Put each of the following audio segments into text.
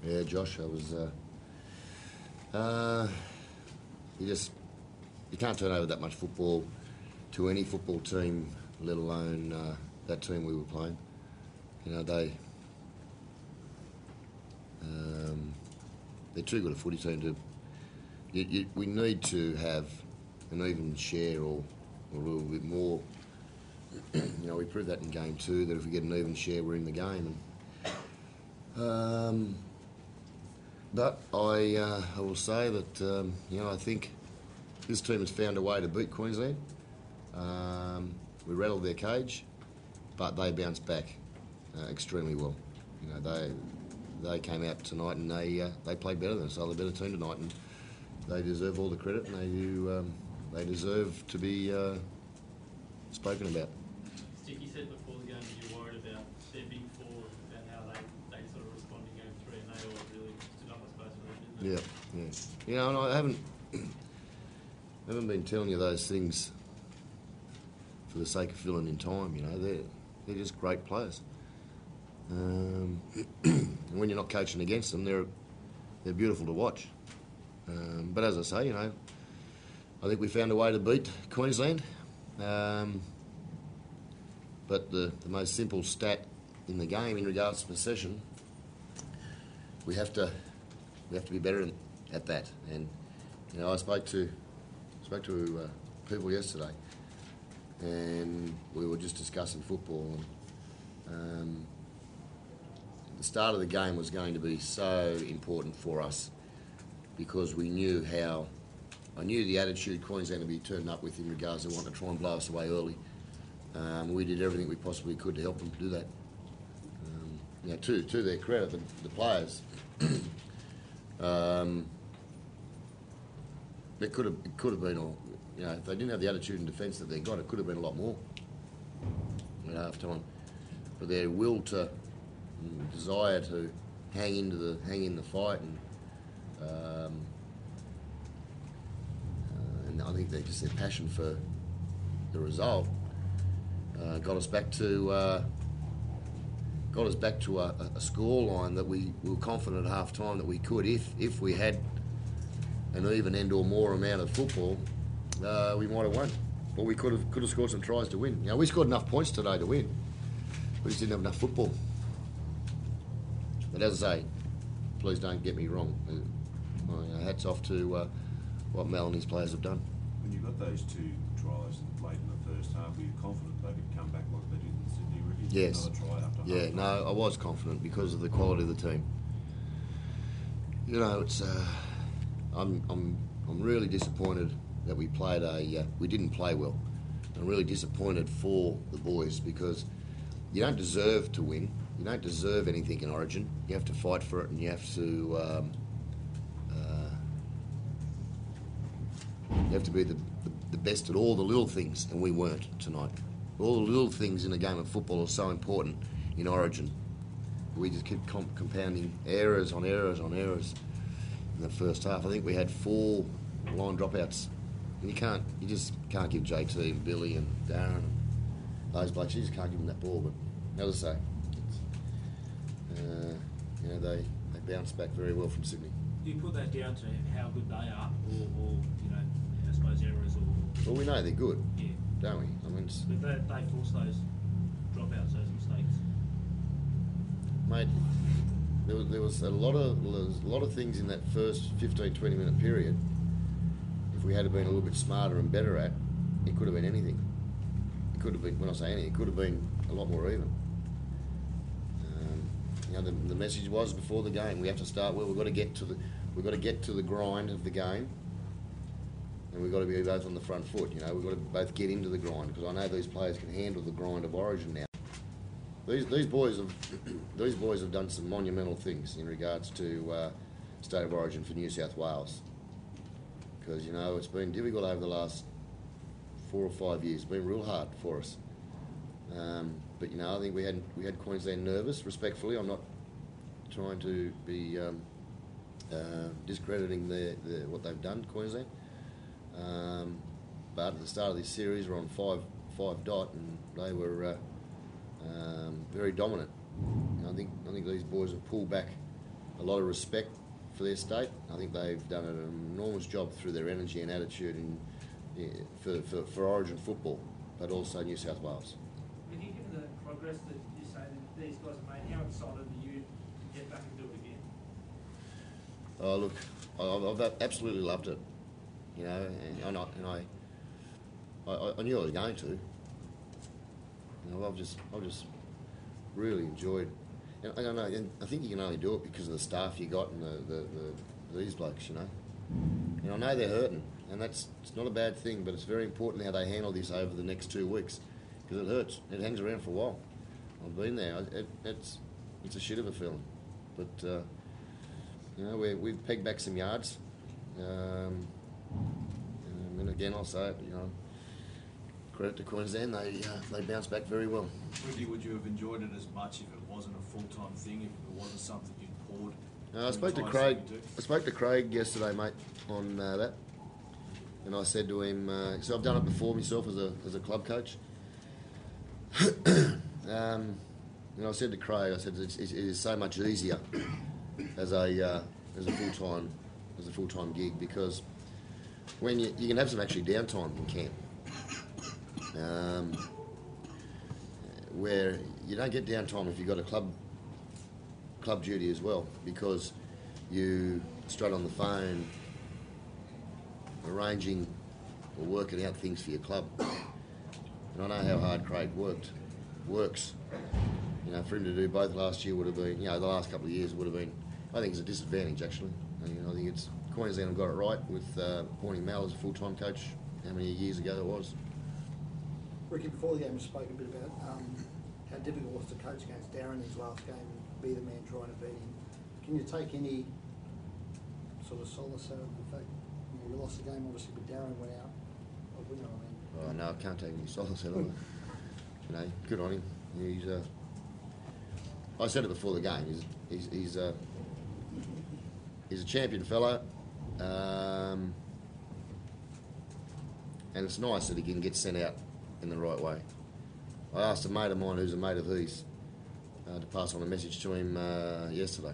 Yeah, Josh, I was. You can't turn over that much football to any football team, let alone that team we were playing. You know, they're too good a footy team to. We need to have an even share or a little bit more. You know, we proved that in game 2, that if we get an even share, we're in the game. But I will say that you know, I think this team has found a way to beat Queensland. We rattled their cage, but they bounced back extremely well. You know, they came out tonight and they played better than us. They're the better team tonight, and they deserve all the credit, and they deserve to be spoken about. Stick, you said before the game that you're worried about their big four, about how they sort of respond in game 3, and they all really stood up, I suppose, for them, didn't they? Yeah. You know, and I haven't been telling you those things for the sake of filling in time. You know, they're just great players. And when you're not coaching against them, they're beautiful to watch. But as I say, you know, I think we found a way to beat Queensland. But the most simple stat in the game in regards to possession, we have to be better at that. And you know, I spoke to people yesterday, and we were just discussing football. And the start of the game was going to be so important for us because I knew the attitude Queensland would be turned up with in regards to wanting to try and blow us away early. We did everything we possibly could to help them do that. You know, to their credit, the players, it could have been all. You know, if they didn't have the attitude and defence that they got, it could have been a lot more at half time. But their will to, desire to hang in the fight, and I think just their passion for the result got us back to a score line that we were confident at half time that we could, if we had an even end or more amount of football, we might have won. Or we could have scored some tries to win. You know, we scored enough points today to win. We just didn't have enough football. But as I say, please don't get me wrong. Hats off to what Mel and his players have done. When you got those 2 tries late in the first half, were you confident they could come back like they did in Sydney? Yes. Another try after yeah, half no, I was confident because of the quality of the team. You know, it's I'm really disappointed that we didn't play well. I'm really disappointed for the boys because you don't deserve to win. You don't deserve anything in Origin. You have to fight for it, and you have to be the best at all the little things, and we weren't tonight. All the little things in a game of football are so important in Origin. We just kept compounding errors on errors on errors in the first half. I think we had 4 line dropouts. And you just can't give JT and Billy and Darren and those blokes. You just can't give them that ball. But as I say, you know, they bounced back very well from Sydney. Do you put that down to how good they are, or you know, I suppose errors, or? Well, we know they're good, Yeah. don't we? I mean, but they force those dropouts, those mistakes. Mate, there was a lot of things in that first 15-20 minute period. If we had been a little bit smarter and better at, it could have been anything. It could have been, when I say anything, it could have been a lot more even. You know, the message was before the game, we have to start well. We've got to get to the grind of the game, and we've got to be both on the front foot. You know, we've got to both get into the grind, because I know these players can handle the grind of Origin now. These boys have done some monumental things in regards to State of Origin for New South Wales, because you know it's been difficult over the last 4 or 5 years. It's been real hard for us. But you know, I think we had Queensland nervous. Respectfully, I'm not trying to be discrediting what they've done, Queensland. But at the start of this series, we're on 5-5, and they were very dominant. And I think these boys have pulled back a lot of respect for their state. I think they've done an enormous job through their energy and attitude for Origin football, but also New South Wales. I mean, given the progress that you say that these guys have made, how excited are you to get back and do it again? Oh look, I've absolutely loved it, you know, and I knew I was going to. You know, I've just really enjoyed, and I don't know, and I think you can only do it because of the staff you got and these blokes, you know. And I know they're hurting, and it's not a bad thing, but it's very important how they handle this over the next 2 weeks, because it hurts. It hangs around for a while. I've been there. It's a shit of a feeling, but you know, we've pegged back some yards, and again I'll say it, you know, credit to Queensland, they bounced back very well. Would you have enjoyed it as much if it wasn't a full-time thing, if it wasn't something you'd poured? I spoke to Craig. I spoke to Craig yesterday, mate, on that, and I said to him, so I've done it before myself as a club coach. And I said to Craig, I said it is so much easier as a full-time gig, because when you can have some actually downtime in camp, where you don't get downtime if you've got a club duty as well, because you straight on the phone arranging or working out things for your club. And I know how hard Craig works. You know, for him to do both last year would have been, you know, the last couple of years would have been, I think it's a disadvantage actually. And, you know, I think it's Queensland have got it right with appointing Mal as a full-time coach. How many years ago that was? Ricky, before the game, you spoke a bit about how difficult it was to coach against Darren his last game and be the man trying to beat him. Can you take any sort of solace out of the fact you lost the game, obviously, but Darren went out? You know what I mean? Oh, no, I can't take any solace out of it. You know, good on him. I said it before the game. He's a champion fellow, and it's nice that he can get sent out in the right way. I asked a mate of mine who's a mate of his to pass on a message to him yesterday.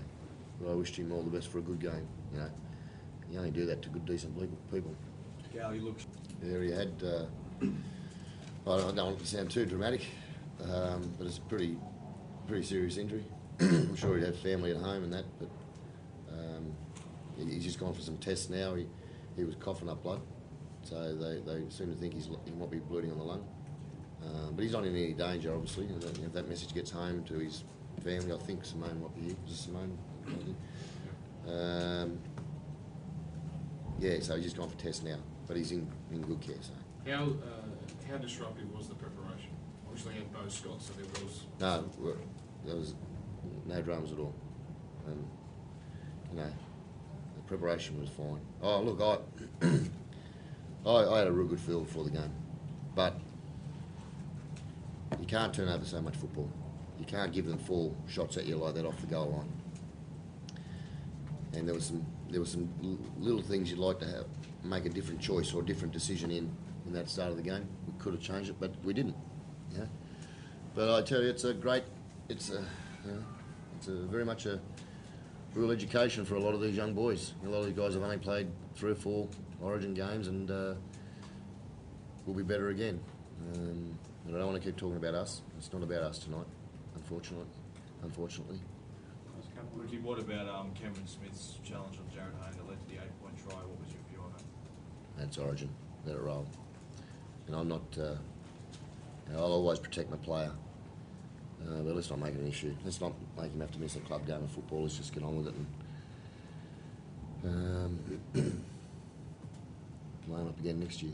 I wished him all the best for a good game. You know, you only do that to good, decent people. Gal, he looks. There he had. I don't want it to sound too dramatic, but it's a pretty serious injury. I'm sure he'd have family at home and that, but he's just gone for some tests now. He was coughing up blood, so they seem to think he might be bleeding on the lung. But he's not in any danger, obviously. And if that message gets home to his family, I think Simone might be here. Is it Simone? Yeah, so he's just gone for tests now, but he's in good care. So. How disruptive was the preparation? Obviously, you had Bo Scott, so there was. No, there was no dramas at all, and you know, the preparation was fine. Oh, look, I had a real good feel before the game, but you can't turn over so much football. You can't give them 4 shots at you like that off the goal line. And there were some little things you'd like to have, make a different choice or a different decision in that start of the game. We could have changed it, but we didn't. Yeah. But I tell you, it's very much a real education for a lot of these young boys. A lot of these guys have only played 3 or 4 Origin games, and we'll be better again. But I don't want to keep talking about us. It's not about us tonight, unfortunately. Ricky, what about Cameron Smith's challenge on Jared Hayne that led to the 8-point try? What was your view on that? That's Origin. Let it roll. And I'm not. I'll always protect my player. But let's not make it an issue. Let's not make him have to miss a club game of football. Let's just get on with it and line up again next year.